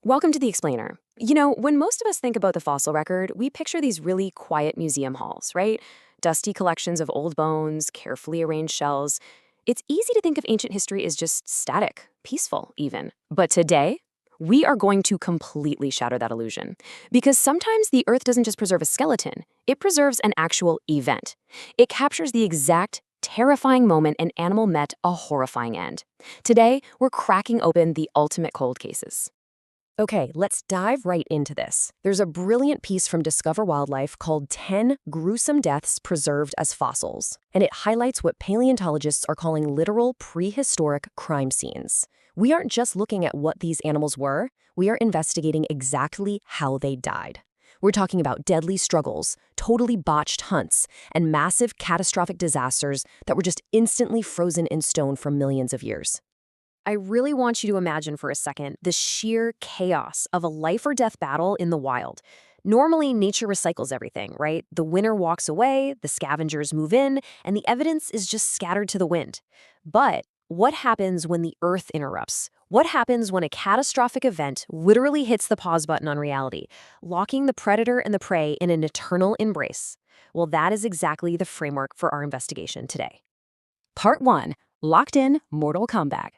Welcome to the Explainer. When most of us think about the fossil record, we picture these really quiet museum halls, right? Dusty collections of old bones, carefully arranged shells. It's easy to think of ancient history as just static, peaceful, even. But today, we are going to completely shatter that illusion. Because sometimes the Earth doesn't just preserve a skeleton, it preserves an actual event. It captures the exact terrifying moment an animal met a horrifying end. Today, we're cracking open the ultimate cold cases. Okay, let's dive right into this. There's a brilliant piece from Discover Wildlife called 10 Gruesome Deaths Preserved as Fossils, and it highlights what paleontologists are calling literal prehistoric crime scenes. We aren't just looking at what these animals were, we are investigating exactly how they died. We're talking about deadly struggles, totally botched hunts, and massive catastrophic disasters that were just instantly frozen in stone for millions of years. I really want you to imagine for a second the sheer chaos of a life-or-death battle in the wild. Normally, nature recycles everything, right? The winner walks away, the scavengers move in, and the evidence is just scattered to the wind. But what happens when the Earth interrupts? What happens when a catastrophic event literally hits the pause button on reality, locking the predator and the prey in an eternal embrace? Well, that is exactly the framework for our investigation today. Part 1. Locked in Mortal Kombat.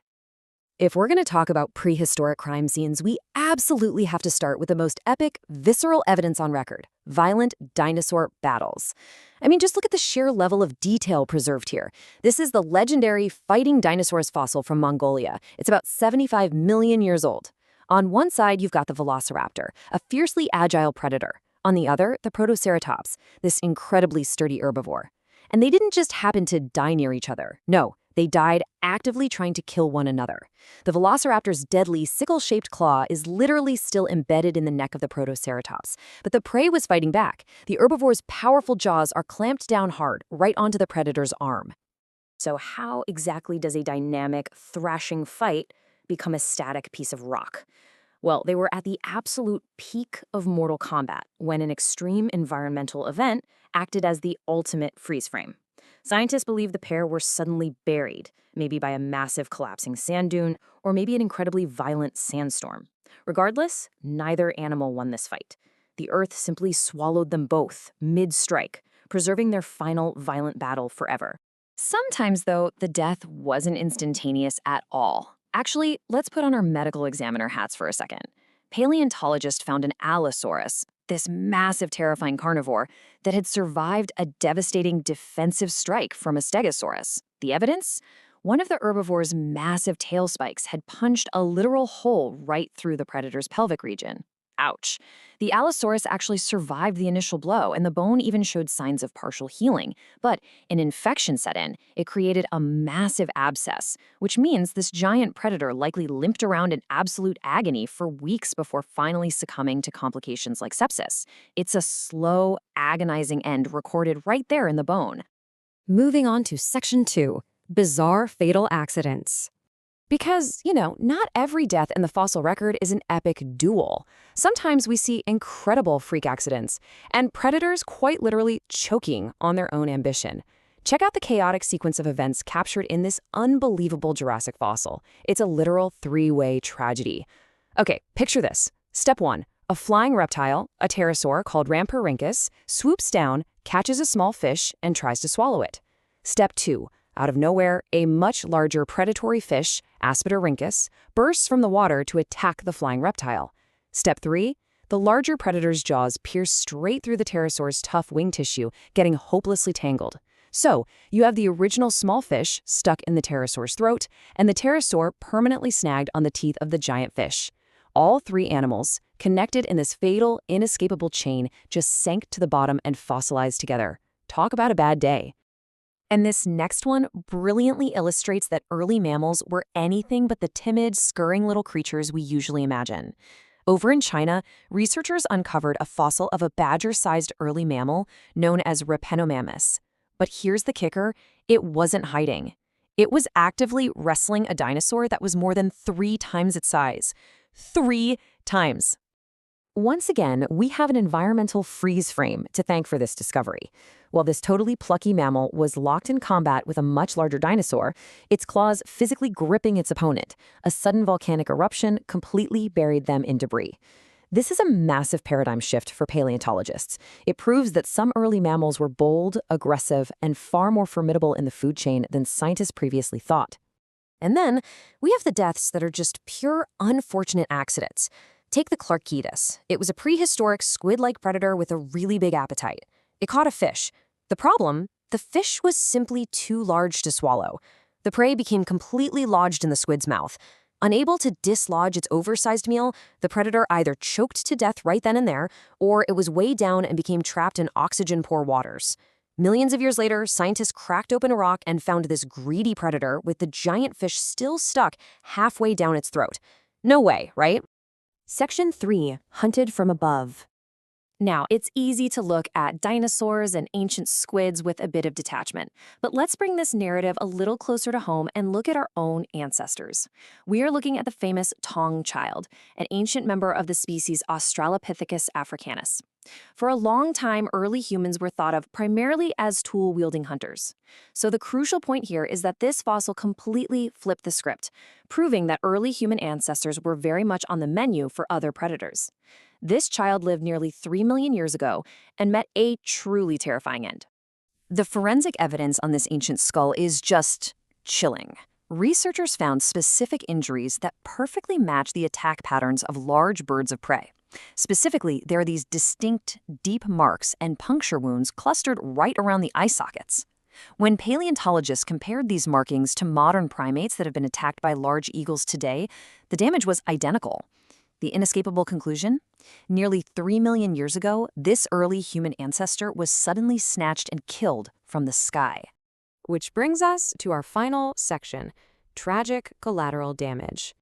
If we're going to talk about prehistoric crime scenes, we absolutely have to start with the most epic, visceral evidence on record: violent dinosaur battles. I mean, just look at the sheer level of detail preserved here. This is the legendary fighting dinosaurs fossil from Mongolia. It's about 75 million years old. On one side, you've got the Velociraptor, a fiercely agile predator. On the other, the Protoceratops, this incredibly sturdy herbivore. And they didn't just happen to die near each other. No. They died actively trying to kill one another. The Velociraptor's deadly sickle-shaped claw is literally still embedded in the neck of the Protoceratops. But the prey was fighting back. The herbivore's powerful jaws are clamped down hard, right onto the predator's arm. So how exactly does a dynamic, thrashing fight become a static piece of rock? Well, they were at the absolute peak of Mortal Kombat when an extreme environmental event acted as the ultimate freeze frame. Scientists believe the pair were suddenly buried, maybe by a massive collapsing sand dune, or maybe an incredibly violent sandstorm. Regardless, neither animal won this fight. The Earth simply swallowed them both, mid-strike, preserving their final violent battle forever. Sometimes, though, the death wasn't instantaneous at all. Actually, let's put on our medical examiner hats for a second. Paleontologists found an Allosaurus, this massive, terrifying carnivore, that had survived a devastating defensive strike from a Stegosaurus. The evidence? One of the herbivore's massive tail spikes had punched a literal hole right through the predator's pelvic region. Ouch. The Allosaurus actually survived the initial blow, and the bone even showed signs of partial healing. But an infection set in. It created a massive abscess, which means this giant predator likely limped around in absolute agony for weeks before finally succumbing to complications like sepsis. It's a slow, agonizing end recorded right there in the bone. Moving on to Section 2, Bizarre Fatal Accidents. Because, not every death in the fossil record is an epic duel. Sometimes we see incredible freak accidents, and predators quite literally choking on their own ambition. Check out the chaotic sequence of events captured in this unbelievable Jurassic fossil. It's a literal three-way tragedy. Okay, picture this. Step 1. A flying reptile, a pterosaur called Ramphorhynchus, swoops down, catches a small fish, and tries to swallow it. Step 2. Out of nowhere, a much larger predatory fish, Aspidorhynchus, bursts from the water to attack the flying reptile. Step 3. The larger predator's jaws pierce straight through the pterosaur's tough wing tissue, getting hopelessly tangled. So, you have the original small fish stuck in the pterosaur's throat, and the pterosaur permanently snagged on the teeth of the giant fish. All three animals, connected in this fatal, inescapable chain, just sank to the bottom and fossilized together. Talk about a bad day. And this next one brilliantly illustrates that early mammals were anything but the timid, scurrying little creatures we usually imagine. Over in China, researchers uncovered a fossil of a badger-sized early mammal known as Rapenomamus. But here's the kicker, it wasn't hiding. It was actively wrestling a dinosaur that was more than 3 times its size. 3 times. Once again, we have an environmental freeze frame to thank for this discovery. While this totally plucky mammal was locked in combat with a much larger dinosaur, its claws physically gripping its opponent, a sudden volcanic eruption completely buried them in debris. This is a massive paradigm shift for paleontologists. It proves that some early mammals were bold, aggressive, and far more formidable in the food chain than scientists previously thought. And then we have the deaths that are just pure unfortunate accidents. Take the Clarkitas. It was a prehistoric squid-like predator with a really big appetite. It caught a fish. The problem? The fish was simply too large to swallow. The prey became completely lodged in the squid's mouth. Unable to dislodge its oversized meal, the predator either choked to death right then and there, or it was weighed down and became trapped in oxygen-poor waters. Millions of years later, scientists cracked open a rock and found this greedy predator with the giant fish still stuck halfway down its throat. No way, right? Section 3. Hunted from above. Now, it's easy to look at dinosaurs and ancient squids with a bit of detachment, but let's bring this narrative a little closer to home and look at our own ancestors. We are looking at the famous Tong child, an ancient member of the species Australopithecus africanus. For a long time, early humans were thought of primarily as tool-wielding hunters. So the crucial point here is that this fossil completely flipped the script, proving that early human ancestors were very much on the menu for other predators. This child lived nearly 3 million years ago and met a truly terrifying end. The forensic evidence on this ancient skull is just chilling. Researchers found specific injuries that perfectly match the attack patterns of large birds of prey. Specifically, there are these distinct, deep marks and puncture wounds clustered right around the eye sockets. When paleontologists compared these markings to modern primates that have been attacked by large eagles today, the damage was identical. The inescapable conclusion? Nearly 3 million years ago, this early human ancestor was suddenly snatched and killed from the sky. Which brings us to our final section, tragic collateral damage.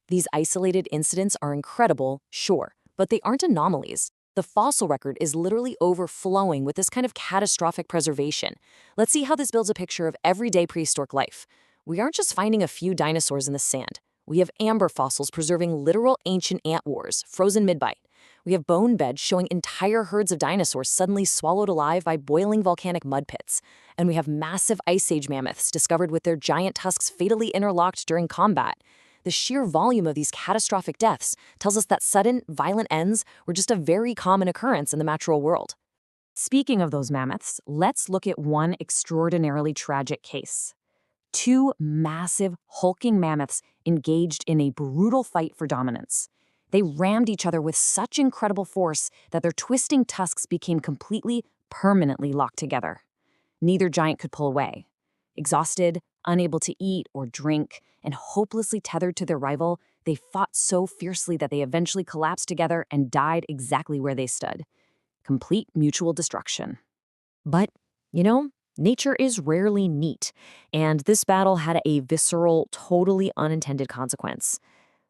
These isolated incidents are incredible, sure, but they aren't anomalies. The fossil record is literally overflowing with this kind of catastrophic preservation. Let's see how this builds a picture of everyday prehistoric life. We aren't just finding a few dinosaurs in the sand. We have amber fossils preserving literal ancient ant wars, frozen mid-bite. We have bone beds showing entire herds of dinosaurs suddenly swallowed alive by boiling volcanic mud pits. And we have massive Ice Age mammoths discovered with their giant tusks fatally interlocked during combat. The sheer volume of these catastrophic deaths tells us that sudden, violent ends were just a very common occurrence in the natural world. Speaking of those mammoths, let's look at one extraordinarily tragic case. 2 massive, hulking mammoths engaged in a brutal fight for dominance. They rammed each other with such incredible force that their twisting tusks became completely, permanently locked together. Neither giant could pull away. Exhausted, unable to eat or drink, and hopelessly tethered to their rival, they fought so fiercely that they eventually collapsed together and died exactly where they stood. Complete mutual destruction. But, nature is rarely neat, and this battle had a visceral, totally unintended consequence.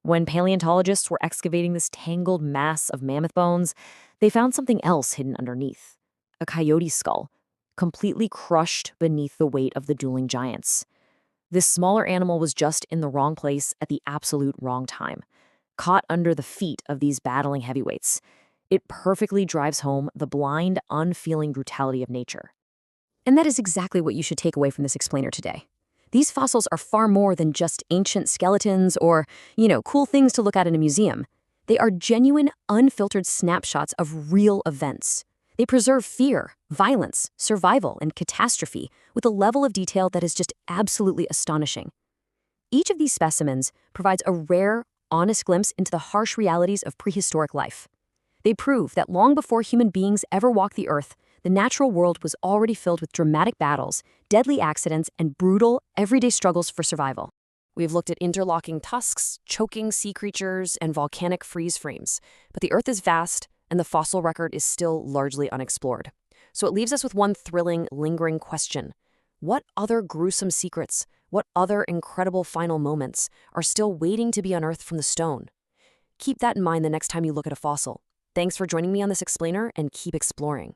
When paleontologists were excavating this tangled mass of mammoth bones, they found something else hidden underneath. A coyote skull, completely crushed beneath the weight of the dueling giants. This smaller animal was just in the wrong place at the absolute wrong time, caught under the feet of these battling heavyweights. It perfectly drives home the blind, unfeeling brutality of nature. And that is exactly what you should take away from this explainer today. These fossils are far more than just ancient skeletons or, cool things to look at in a museum. They are genuine, unfiltered snapshots of real events. They preserve fear, violence, survival, and catastrophe with a level of detail that is just absolutely astonishing. Each of these specimens provides a rare, honest glimpse into the harsh realities of prehistoric life. They prove that long before human beings ever walked the earth, the natural world was already filled with dramatic battles, deadly accidents, and brutal, everyday struggles for survival. We've looked at interlocking tusks, choking sea creatures, and volcanic freeze frames, but the earth is vast, and the fossil record is still largely unexplored. So it leaves us with one thrilling, lingering question. What other gruesome secrets, what other incredible final moments are still waiting to be unearthed from the stone? Keep that in mind the next time you look at a fossil. Thanks for joining me on this explainer, and keep exploring.